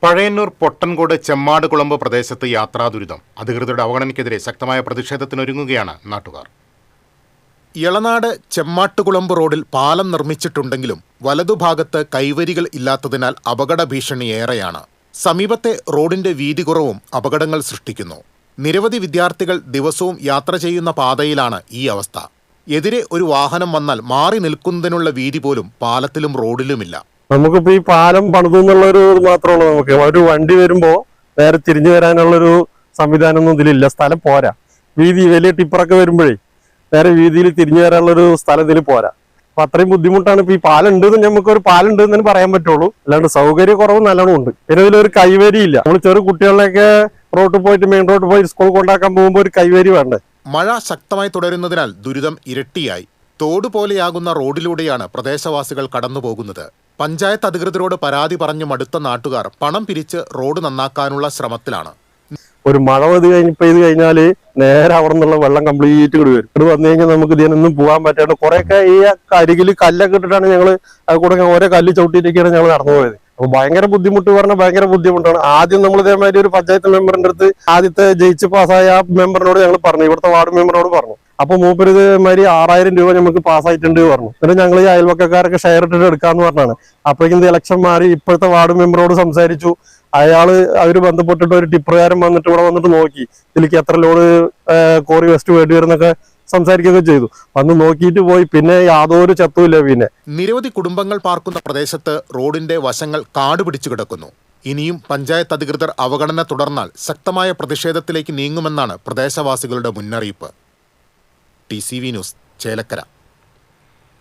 പഴയന്നൂർ പൊട്ടൻകോട് ചെമ്മാടുകുളമ്പ് പ്രദേശത്ത് യാത്രാ ദുരിതം. അധികൃതരുടെ അവഗണനയ്ക്കെതിരെ ശക്തമായ പ്രതിഷേധത്തിനൊരുങ്ങുകയാണ് നാട്ടുകാർ. യളനാട് ചെമ്മാട്ടുകുളമ്പ് റോഡിൽ പാലം നിർമ്മിച്ചിട്ടുണ്ടെങ്കിലും വലതുഭാഗത്ത് കൈവരികൾ ഇല്ലാത്തതിനാൽ അപകട ഭീഷണി ഏറെയാണ്. സമീപത്തെ റോഡിന്റെ വീതി കുറവും അപകടങ്ങൾ സൃഷ്ടിക്കുന്നു. നിരവധി വിദ്യാർത്ഥികൾ ദിവസവും യാത്ര ചെയ്യുന്ന പാതയിലാണ് ഈ അവസ്ഥ. എതിരെ ഒരു വാഹനം വന്നാൽ മാറി നിൽക്കുന്നതിനുള്ള വീതി പോലും പാലത്തിലും റോഡിലുമില്ല. നമുക്കിപ്പോ ഈ പാലം പണിതു എന്നുള്ളൊരു മാത്രമുള്ളൂ. നമുക്ക് ഒരു വണ്ടി വരുമ്പോ നേരെ തിരിഞ്ഞു വരാനുള്ളൊരു സംവിധാനമൊന്നും ഇതിലില്ല. സ്ഥലം പോരാ. വീതി വലിയ ടിപ്പറൊക്കെ വരുമ്പോഴേ നേരെ വീതിയിൽ തിരിഞ്ഞു വരാനുള്ളൊരു സ്ഥലം ഇതിൽ പോരാ. അപ്പൊ അത്രയും ബുദ്ധിമുട്ടാണ്. ഇപ്പൊ ഈ പാലം ഉണ്ടെന്ന് നമുക്കൊരു പാലം ഉണ്ടെന്ന് തന്നെ പറയാൻ പറ്റുള്ളൂ. അല്ലാണ്ട് സൗകര്യ കുറവ് നല്ലോണം ഉണ്ട്. പിന്നെ ഇതിലൊരു കൈവരിയില്ല. നമ്മൾ ചെറു കുട്ടികളിലൊക്കെ റോഡിൽ പോയിട്ട് മെയിൻ റോഡിൽ പോയി സ്കൂൾ കൊണ്ടാക്കാൻ പോകുമ്പോൾ ഒരു കൈവരി വേണ്ടേ. മഴ ശക്തമായി തുടരുന്നതിനാൽ ദുരിതം ഇരട്ടിയായി. തോട് പോലെയാകുന്ന റോഡിലൂടെയാണ് പ്രദേശവാസികൾ കടന്നുപോകുന്നത്. പഞ്ചായത്ത് അധികൃതരോട് പരാതി പറഞ്ഞു മടുത്ത നാട്ടുകാർ പണം പിരിച്ച് റോഡ് നന്നാക്കാനുള്ള ശ്രമത്തിലാണ്. ഒരു മഴ പെയ്ത് കഴിഞ്ഞാല് നേരെ അവിടെ നിന്നുള്ള വെള്ളം കംപ്ലീറ്റ് ഇങ്ങോട്ട് വരും. ഇവിടെ വന്നു കഴിഞ്ഞാൽ നമുക്ക് ഇതിനൊന്നും പോകാൻ പറ്റാണ്ട് കുറെയൊക്കെ ഈ അരികിൽ കല്ലൊക്കെ ഇട്ടിട്ടാണ് ഞങ്ങള് അത് കൂടെ ഓരോ കല്ല് ചവിട്ടിയിട്ടൊക്കെയാണ് ഞങ്ങൾ നടന്നു പോയത്. അപ്പൊ ഭയങ്കര ബുദ്ധിമുട്ട് പറഞ്ഞാൽ ഭയങ്കര ബുദ്ധിമുട്ടാണ്. ആദ്യം നമ്മൾ ഇതേമാതിരി ഒരു പഞ്ചായത്ത് മെമ്പറിന്റെ അടുത്ത് ആദ്യത്തെ ജയിച്ച് പാസ്സായ ആ മെമ്പറിനോട് ഞങ്ങൾ പറഞ്ഞു, ഇവിടുത്തെ വാർഡ് മെമ്പറിനോട് പറഞ്ഞു. അപ്പൊ മൂപ്പര് ഇതേമാതിരി 6000 രൂപ നമുക്ക് പാസ്സായിട്ടുണ്ട് പറഞ്ഞു. എന്നിട്ട് ഞങ്ങൾ ഈ അയൽവക്കക്കാരൊക്കെ ഷെയർ ഇട്ടിട്ട് എടുക്കാന്ന് പറഞ്ഞാണ്. അപ്പോഴേക്കും ഇലക്ഷൻ മാറി ഇപ്പോഴത്തെ വാർഡ് മെമ്പറോട് സംസാരിച്ചു. അവര് ബന്ധപ്പെട്ടിട്ട് ഒരു ടിപ്പറുകാരൻ വന്നിട്ട് ഇവിടെ വന്നിട്ട് നോക്കി ഇതിലേക്ക് എത്ര ലോഡ് കോറി വെസ്റ്റ് വേണ്ടി വരുന്നൊക്കെ സംസാരിക്കുകയൊക്കെ ചെയ്തു. വന്ന് നോക്കിയിട്ട് പോയി. പിന്നെ യാതൊരു ചത്തുമില്ല. പിന്നെ നിരവധി കുടുംബങ്ങൾ പാർക്കുന്ന പ്രദേശത്ത് റോഡിന്റെ വശങ്ങൾ കാട് പിടിച്ചു കിടക്കുന്നു. ഇനിയും പഞ്ചായത്ത് അധികൃതർ അവഗണന തുടർന്നാൽ ശക്തമായ പ്രതിഷേധത്തിലേക്ക് നീങ്ങുമെന്നാണ് പ്രദേശവാസികളുടെ മുന്നറിയിപ്പ്. TCV news, Chelakkara.